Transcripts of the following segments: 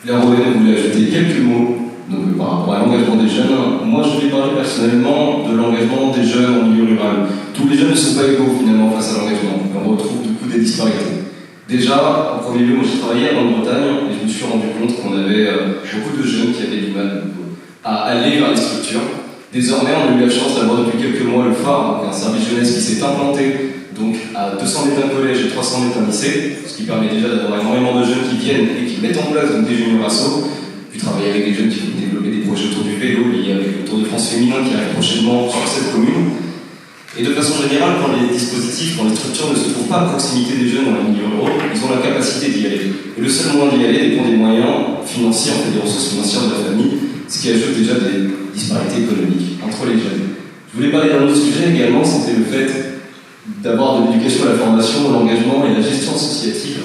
Léa Rouen voulait ajouter quelques mots donc, par rapport à l'engagement des jeunes. Moi, je vais parler personnellement de l'engagement des jeunes en milieu rural. Tous les jeunes ne sont pas égaux finalement face à l'engagement. On retrouve du coup des disparités. Déjà, en premier lieu, moi j'ai travaillé en Bretagne et je me suis rendu compte qu'on avait beaucoup de jeunes qui avaient du mal à aller vers les structures. Désormais, on a eu la chance d'avoir depuis quelques mois le phare, donc un service jeunesse qui s'est implanté donc à 200 mètres d'un collège et 300 mètres d'un lycée, ce qui permet déjà d'avoir énormément de jeunes qui viennent et qui mettent en place donc, des juniors assos, puis travailler avec des jeunes qui vont développer des projets autour du vélo, liés avec le Tour de France féminin qui arrive prochainement sur cette commune. Et de façon générale, quand les dispositifs, quand les structures ne se trouvent pas à proximité des jeunes dans les milieux ruraux, ils ont la capacité d'y aller. Et le seul moyen d'y aller dépend des moyens financiers, en fait, des ressources financières de la famille, ce qui ajoute déjà des disparités économiques entre les jeunes. Je voulais parler d'un autre sujet également, c'était le fait d'avoir de l'éducation à la formation, l'engagement et la gestion associative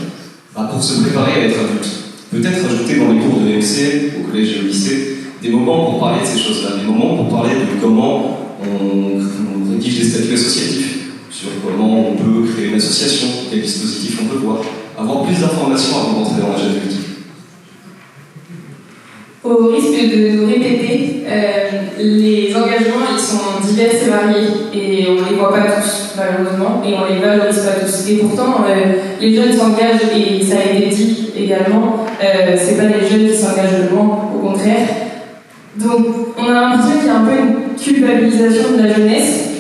pour se préparer à être adulte. Peut-être ajouter dans les cours de MC, au collège et au lycée, des moments pour parler de ces choses-là, des moments pour parler de comment on rédige des statuts associatifs, sur comment on peut créer une association, quels dispositifs on peut voir, avoir plus d'informations avant d'entrer dans l'âge adulte. Au risque de nous répéter, les engagements ils sont divers et variés et on ne les voit pas tous malheureusement et on ne les valorise pas tous. Et pourtant, les jeunes s'engagent et ça a été dit également, c'est pas les jeunes qui s'engagent le moins, au contraire. Donc on a l'impression qu'il y a un peu une culpabilisation de la jeunesse.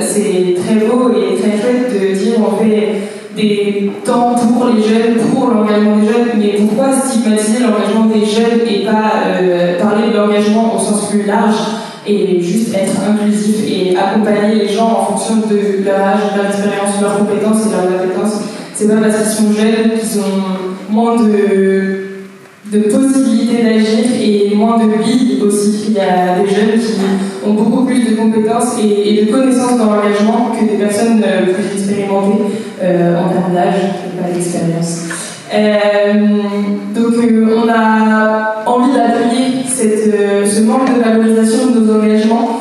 C'est très beau et très chouette de dire on fait des temps pour les jeunes, pour l'engagement des jeunes, mais pourquoi stigmatiser l'engagement des jeunes et pas parler de l'engagement au sens plus large et juste être inclusif et accompagner les gens en fonction de leur âge, de leur expérience, de leurs compétences et de leurs appétences. C'est pas parce qu'ils sont jeunes qu'ils ont moins de possibilités d'agir et moins de billes aussi. Il y a des jeunes qui ont beaucoup plus de compétences et de connaissances dans l'engagement que des personnes plus expérimentées en termes d'âge et pas d'expérience. Donc on a envie d'appuyer ce manque de valorisation de nos engagements,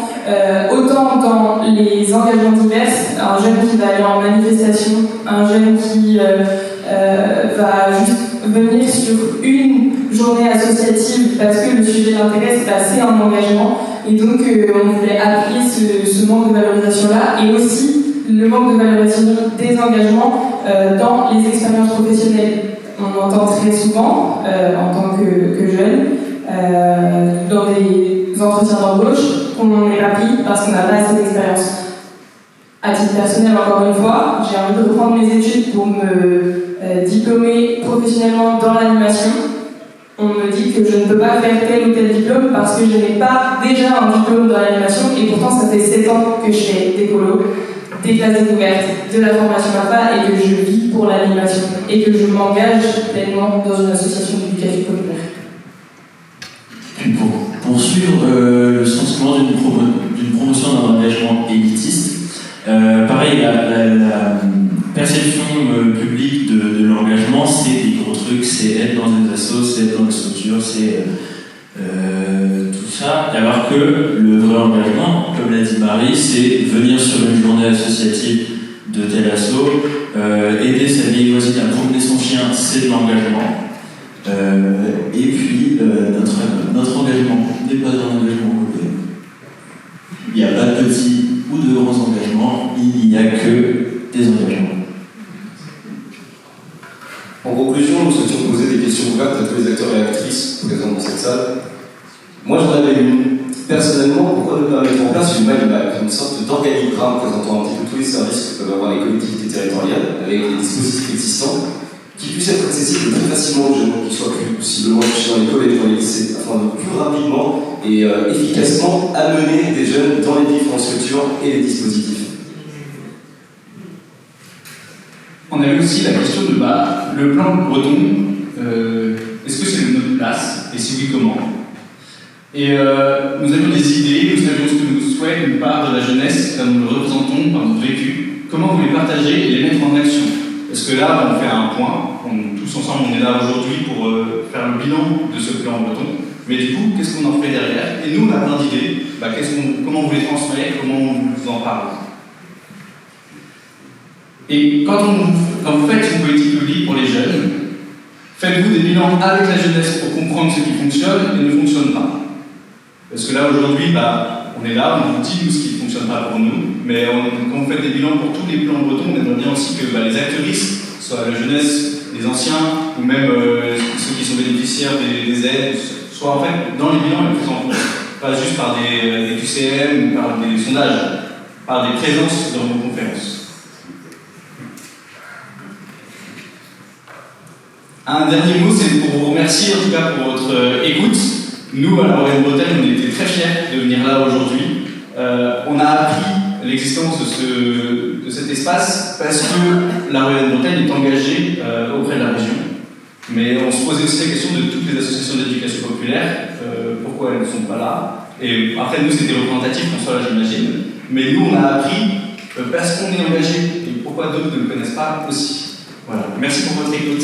autant dans les engagements divers, un jeune qui va aller en manifestation, un jeune qui va juste venir sur une journée associative parce que le sujet l'intéresse, c'est un engagement. Et donc on voulait appuyer ce manque de valorisation-là et aussi le manque de valorisation des engagements dans les expériences professionnelles. On entend très souvent, en tant que jeune, dans des entretiens d'embauche, qu'on n'en est pas pris parce qu'on n'a pas assez d'expérience. À titre personnel, encore une fois, j'ai envie de reprendre mes études pour me diplômer professionnellement dans l'animation. On me dit que je ne peux pas faire tel ou tel diplôme parce que je n'ai pas déjà un diplôme dans l'animation et pourtant ça fait 7 ans que je fais des colos, des classes découvertes, de la formation APA et que je vis pour l'animation et que je m'engage pleinement dans une association d'éducation populaire. Et pour poursuivre le sentiment d'une promotion d'un engagement élitiste, pareil, la perception publique de l'engagement, c'est des gros trucs, c'est être dans des assos, c'est être dans des structures, c'est tout ça. Alors que le vrai engagement, comme l'a dit Marie, c'est venir sur une journée associative de tel asso, aider sa vieille voisine à promener son chien, c'est de l'engagement. Et puis, notre engagement n'est pas un engagement européen. Il n'y a pas de petits ou de grands engagements, il n'y a que des engagements. En conclusion, nous souhaitions poser des questions ouvertes à tous les acteurs et actrices présents dans cette salle. Moi, j'en avais une. Personnellement, pourquoi ne pas mettre en place une une sorte d'organigramme présentant un petit peu tous les services que peuvent avoir les collectivités territoriales, avec les dispositifs existants, qui puissent être accessibles très facilement aux jeunes, qui soient plus possiblement touchés dans les collèges, dans les lycées, afin de plus rapidement et efficacement amener des jeunes dans les différentes structures et les dispositifs. On avait aussi la question de le plan breton, est-ce que c'est notre place, et si oui, comment? Et nous avions des idées, nous savions ce que nous souhaite une part de la jeunesse, comme nous le représentons par notre vécu, comment vous les partager et les mettre en action. Parce que là, on fait un point, tous ensemble, on est là aujourd'hui pour faire le bilan de ce plan breton, mais du coup, qu'est-ce qu'on en fait derrière? Et nous, on a plein d'idées, comment vous les transmettez, comment on vous en parle. Et quand vous faites une politique publique pour les jeunes, Faites-vous des bilans avec la jeunesse pour comprendre ce qui fonctionne et ne fonctionne pas. Parce que là, aujourd'hui, on est là, on vous dit nous ce qui ne fonctionne pas pour nous, mais quand on fait des bilans pour tous les plans bretons, on aimerait bien aussi que les acteuristes, soit la jeunesse, les anciens, ou même ceux qui sont bénéficiaires des aides, soient en fait dans les bilans et pris en compte. Pas juste par des QCM ou par des sondages, par des présences dans vos conférences. Un dernier mot, c'est pour vous remercier en tout cas pour votre écoute. Nous, à la Royaume-Bretagne, on était très fiers de venir là aujourd'hui. On a appris l'existence de cet espace parce que la Royaume-Bretagne est engagée auprès de la région. Mais on se posait aussi la question de toutes les associations d'éducation populaire, pourquoi elles ne sont pas là. Et après, nous, c'était représentatif qu'on soit là, j'imagine. Mais nous, on a appris parce qu'on est engagé et pourquoi d'autres ne le connaissent pas aussi. Voilà. Merci pour votre écoute.